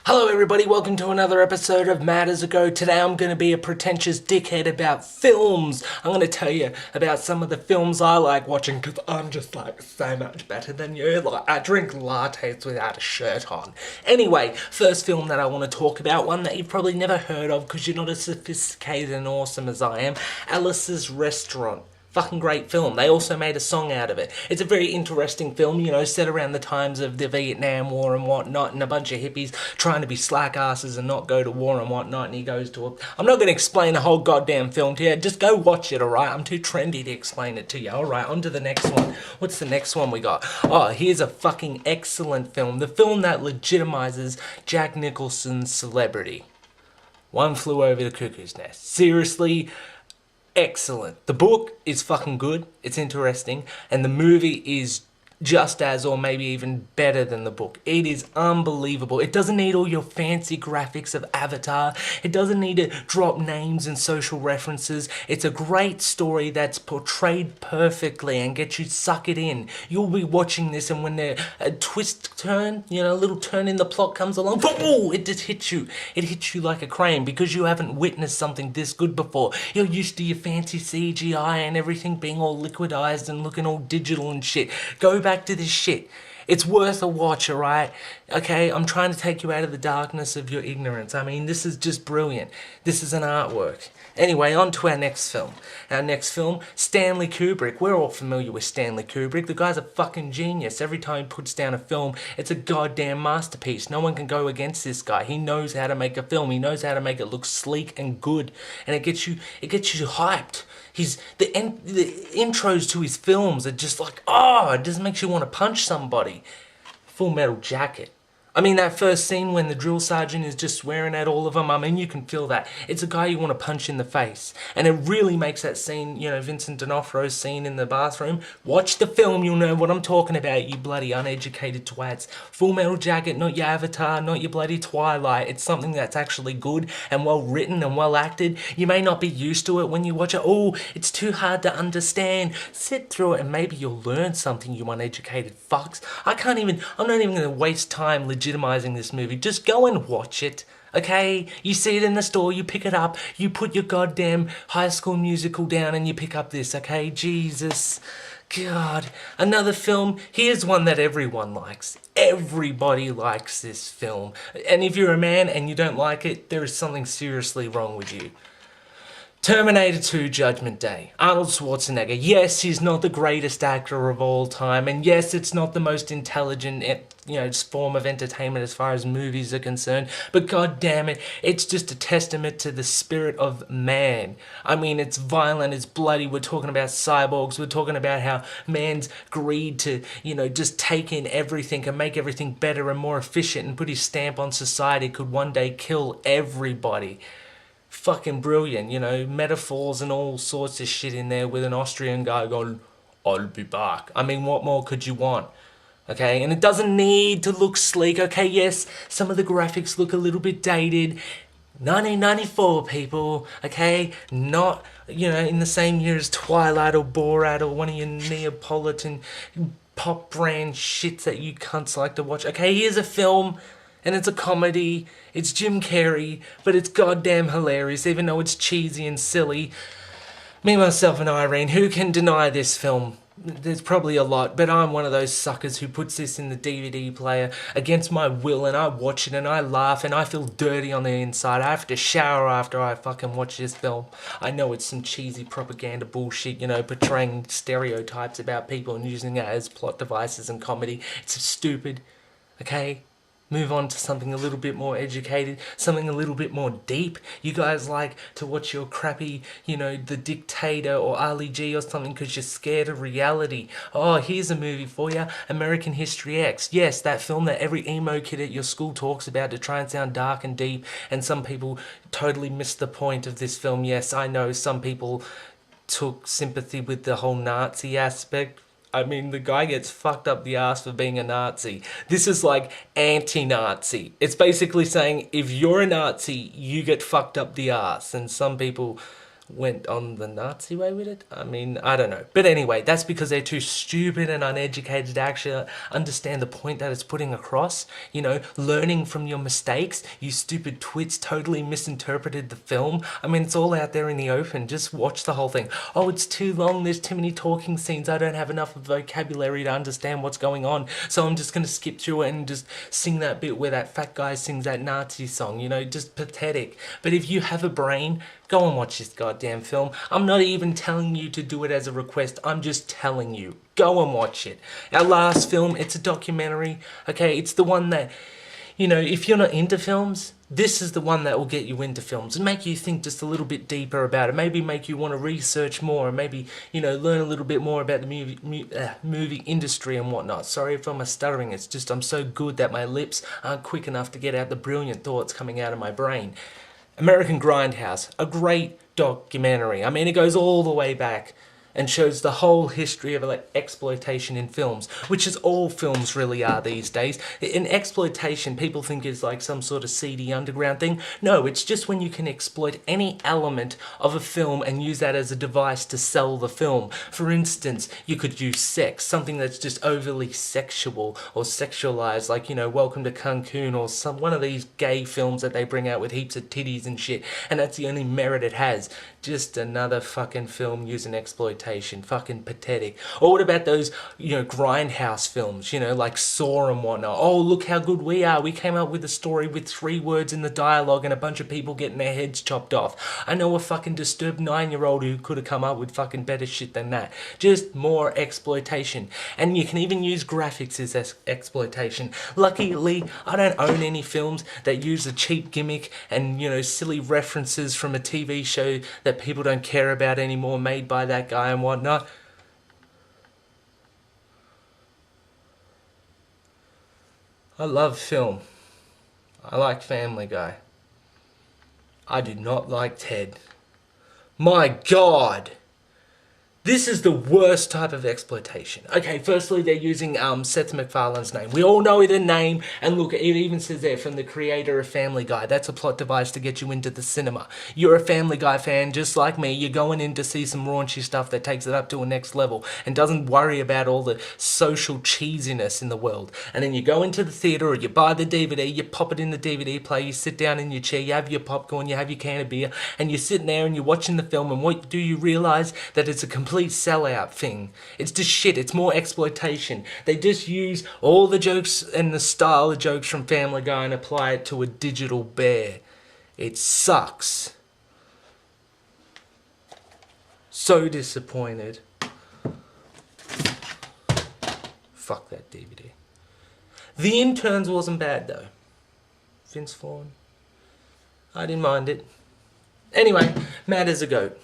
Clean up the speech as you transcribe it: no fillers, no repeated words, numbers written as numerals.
Hello everybody, welcome to another episode of Matters Ago. Today I'm going to be a pretentious dickhead about films. I'm going to tell you about some of the films I like watching because I'm just like so much better than you. Like, I drink lattes without a shirt on. Anyway, first film that I want to talk about, one that you've probably never heard of because you're not as sophisticated and awesome as I am, Alice's Restaurant. Fucking great film. They also made a song out of it. It's a very interesting film, you know, set around the times of the Vietnam War and whatnot, and a bunch of hippies trying to be slack asses and not go to war and whatnot, and he goes to a... I'm not going to explain the whole goddamn film to you. Just go watch it, alright? I'm too trendy to explain it to you. Alright, on to the next one. What's the next one we got? Oh, here's a fucking excellent film. The film that legitimizes Jack Nicholson's celebrity. One Flew Over the Cuckoo's Nest. Seriously... excellent. The book is fucking good, it's interesting, and the movie is just as or maybe even better than the book. It is unbelievable. It doesn't need all your fancy graphics of Avatar. It doesn't need to drop names and social references. It's a great story that's portrayed perfectly and gets you suck it in. You'll be watching this and when a twist turn, you know, a little turn in the plot comes along, boom, it just hits you. It hits you like a crane because you haven't witnessed something this good before. You're used to your fancy CGI and everything being all liquidized and looking all digital and shit. Go back to this shit. It's worth a watch, alright? Okay, I'm trying to take you out of the darkness of your ignorance. I mean, this is just brilliant. This is an artwork. Anyway, on to our next film. Our next film, Stanley Kubrick. We're all familiar with Stanley Kubrick. The guy's a fucking genius. Every time he puts down a film, it's a goddamn masterpiece. No one can go against this guy. He knows how to make a film. He knows how to make it look sleek and good. And it gets you hyped. The intros to his films are just like, oh, it just makes you want to punch somebody. Full Metal Jacket. I mean, that first scene when the drill sergeant is just swearing at all of them, I mean, you can feel that. It's a guy you want to punch in the face. And it really makes that scene, you know, Vincent D'Onofrio's scene in the bathroom. Watch the film, you'll know what I'm talking about, you bloody uneducated twats. Full Metal Jacket, not your Avatar, not your bloody Twilight. It's something that's actually good and well written and well acted. You may not be used to it when you watch it. Oh, it's too hard to understand. Sit through it and maybe you'll learn something, you uneducated fucks. I'm not even going to waste time legitimizing this movie. Just go and watch it, okay? You see it in the store, you pick it up, you put your goddamn High School Musical down and you pick up this, okay? Jesus. God. Another film, here's one that everyone likes. Everybody likes this film. And if you're a man and you don't like it, there is something seriously wrong with you. Terminator 2 Judgment Day. Arnold Schwarzenegger. Yes, he's not the greatest actor of all time, and yes, it's not the most intelligent, form of entertainment as far as movies are concerned, but god damn it, it's just a testament to the spirit of man. I mean, it's violent, it's bloody, we're talking about cyborgs, we're talking about how man's greed to, just take in everything and make everything better and more efficient and put his stamp on society could one day kill everybody. Fucking brilliant, metaphors and all sorts of shit in there with an Austrian guy going, I'll be back. I mean, what more could you want? Okay, and it doesn't need to look sleek. Okay, yes, some of the graphics look a little bit dated. 1994, people, okay? Not, in the same year as Twilight or Borat or one of your Neapolitan pop brand shits that you cunts like to watch. Okay, here's a film... and it's a comedy, it's Jim Carrey, but it's goddamn hilarious, even though it's cheesy and silly. Me, myself, and Irene, who can deny this film? There's probably a lot, but I'm one of those suckers who puts this in the DVD player against my will, and I watch it, and I laugh, and I feel dirty on the inside. I have to shower after I fucking watch this film. I know it's some cheesy propaganda bullshit, portraying stereotypes about people and using it as plot devices and comedy. It's stupid, okay? Move on to something a little bit more educated, something a little bit more deep. You guys like to watch your crappy, The Dictator or Ali G or something because you're scared of reality. Oh, here's a movie for you, American History X. Yes, that film that every emo kid at your school talks about to try and sound dark and deep, and some people totally miss the point of this film. Yes, I know some people took sympathy with the whole Nazi aspect. I mean, the guy gets fucked up the ass for being a Nazi. This is like anti-Nazi. It's basically saying if you're a Nazi, you get fucked up the ass. And some people went on the Nazi way with it. I mean, I don't know. But anyway, that's because they're too stupid and uneducated to actually understand the point that it's putting across. You know, learning from your mistakes. You stupid twits totally misinterpreted the film. I mean, it's all out there in the open. Just watch the whole thing. Oh, it's too long. There's too many talking scenes. I don't have enough vocabulary to understand what's going on. So I'm just going to skip through it and just sing that bit where that fat guy sings that Nazi song. You know, just pathetic. But if you have a brain, go and watch this goddamn film. I'm not even telling you to do it as a request. I'm just telling you. Go and watch it. Our last film, it's a documentary. Okay, it's the one that, you know, if you're not into films, this is the one that will get you into films and make you think just a little bit deeper about it. Maybe make you want to research more and maybe, you know, learn a little bit more about the movie industry and whatnot. Sorry if I'm stuttering. It's just I'm so good that my lips aren't quick enough to get out the brilliant thoughts coming out of my brain. American Grindhouse, a great documentary. I mean, it goes all the way back and shows the whole history of exploitation in films, which is all films really are these days. In exploitation, people think it's like some sort of seedy underground thing. No, it's just when you can exploit any element of a film and use that as a device to sell the film. For instance, you could use sex, something that's just overly sexual or sexualized, like, you know, Welcome to Cancun or one of these gay films that they bring out with heaps of titties and shit, and that's the only merit it has. Just another fucking film using exploitation. Fucking pathetic. Or what about those, you know, Grindhouse films, you know, like Saw and whatnot. Oh, look how good we are. We came up with a story with 3 words in the dialogue and a bunch of people getting their heads chopped off. I know a fucking disturbed 9-year-old who could have come up with fucking better shit than that. Just more exploitation. And you can even use graphics as exploitation. Luckily, I don't own any films that use a cheap gimmick and, you know, silly references from a TV show that people don't care about anymore, made by that guy and whatnot. I love film. I like Family Guy. I do not like Ted. My God! This is the worst type of exploitation. Okay, firstly, they're using Seth MacFarlane's name. We all know the name, and look, it even says there, from the creator of Family Guy. That's a plot device to get you into the cinema. You're a Family Guy fan, just like me. You're going in to see some raunchy stuff that takes it up to a next level and doesn't worry about all the social cheesiness in the world. And then you go into the theatre, or you buy the DVD, you pop it in the DVD player, you sit down in your chair, you have your popcorn, you have your can of beer, and you're sitting there and you're watching the film, and what do you realise? That it's a complete sellout thing. It's just shit. It's more exploitation. They just use all the jokes and the style of jokes from Family Guy and apply it to a digital bear. It sucks. So disappointed. Fuck that DVD. The Interns wasn't bad though. Vince Vaughn. I didn't mind it. Anyway, mad as a goat.